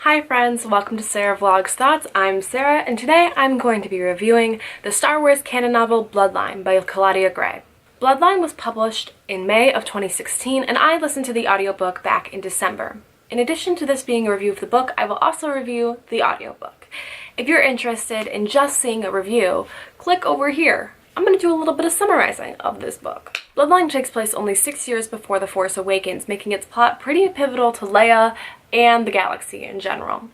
Hi friends, welcome to Sarah Vlogs Thoughts. I'm Sarah, and today I'm going to be reviewing the Star Wars canon novel Bloodline by Claudia Gray. Bloodline was published in May of 2016, and I listened to the audiobook back in December. In addition to this being a review of the book, I will also review the audiobook. If you're interested in just seeing a review, click over here. I'm going to do a little bit of summarizing of this book. Bloodline takes place only 6 years before The Force Awakens, making its plot pretty pivotal to Leia and the galaxy in general.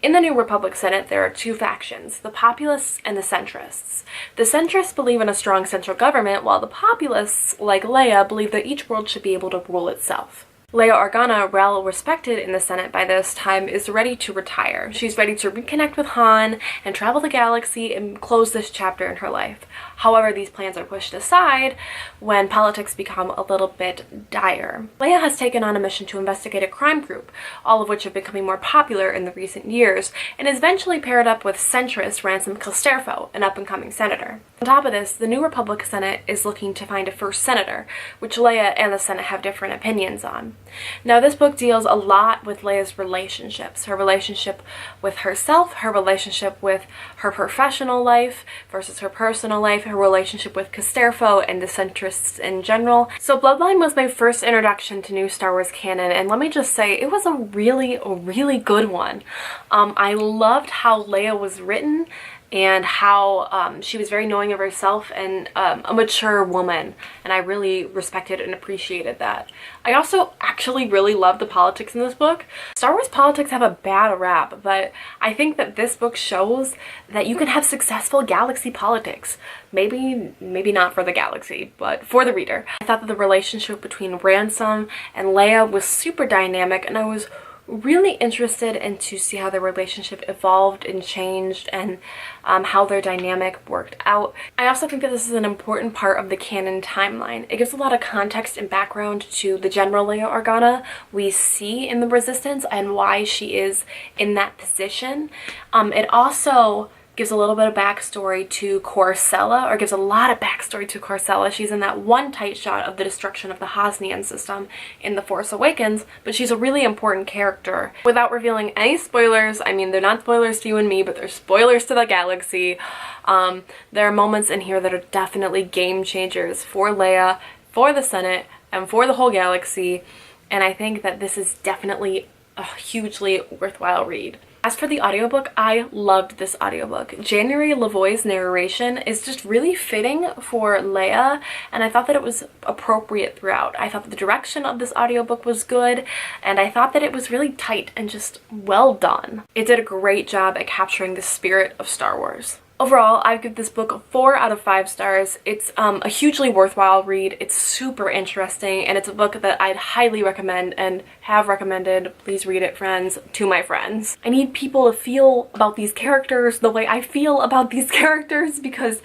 In the New Republic Senate, there are two factions, the populists and the centrists. The centrists believe in a strong central government, while the populists, like Leia, believe that each world should be able to rule itself. Leia Organa, well respected in the Senate by this time, is ready to retire. She's ready to reconnect with Han and travel the galaxy and close this chapter in her life. However, these plans are pushed aside when politics become a little bit dire. Leia has taken on a mission to investigate a crime group, all of which have becoming more popular in the recent years, and is eventually paired up with centrist Ransom Casterfo, an up-and-coming senator. On top of this, the New Republic Senate is looking to find a first senator, which Leia and the Senate have different opinions on. Now, this book deals a lot with Leia's relationships, her relationship with herself, her relationship with her professional life versus her personal life, her relationship with Casterfo and the centrists in general. So Bloodline was my first introduction to new Star Wars canon, and let me just say, it was a really good one. I loved how Leia was written and how she was very knowing of herself and a mature woman, and I really respected and appreciated that. I also actually really loved the politics in this book. Star Wars politics have a bad rap, but I think that this book shows that you can have successful galaxy politics. Maybe not for the galaxy, but for the reader. I thought that the relationship between Ransom and Leia was super dynamic, and I was really interested in to see how their relationship evolved and changed and how their dynamic worked out. I also think that this is an important part of the canon timeline. It gives a lot of context and background to the General Leia Organa we see in the Resistance and why she is in that position. It also gives a little bit of backstory to Corcella, or gives a lot of backstory to Corcella. She's in that one tight shot of the destruction of the Hosnian system in The Force Awakens, but she's a really important character. Without revealing any spoilers, I mean, they're not spoilers to you and me, but they're spoilers to the galaxy. There are moments in here that are definitely game changers for Leia, for the Senate, and for the whole galaxy, and I think that this is definitely a hugely worthwhile read. As for the audiobook, I loved this audiobook. January Lavoie's narration is just really fitting for Leia, and I thought that it was appropriate throughout. I thought that the direction of this audiobook was good, and I thought that it was really tight and just well done. It did a great job at capturing the spirit of Star Wars. Overall, I give this book 4 out of 5 stars. It's a hugely worthwhile read. It's super interesting, and it's a book that I'd highly recommend and have recommended. Please read it, friends, to my friends. I need people to feel about these characters the way I feel about these characters, because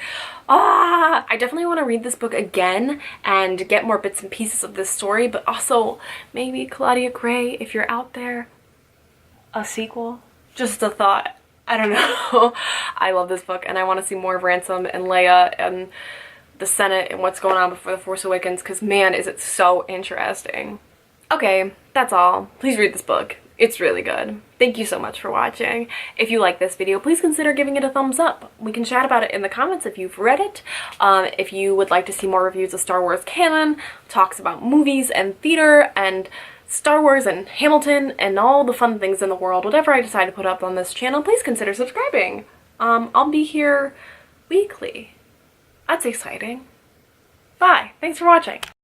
I definitely want to read this book again and get more bits and pieces of this story, but also maybe Claudia Gray, if you're out there, a sequel. Just a thought. I don't know. I love this book, and I want to see more of Ransom and Leia and the Senate and what's going on before The Force Awakens, because man, is it so interesting. Okay, that's all. Please read this book. It's really good. Thank you so much for watching. If you like this video, please consider giving it a thumbs up. We can chat about it in the comments if you've read it. If you would like to see more reviews of Star Wars canon, talks about movies and theater and Star Wars and Hamilton and all the fun things in the world, whatever I decide to put up on this channel, please consider subscribing. I'll be here weekly. That's exciting. Bye. Thanks for watching.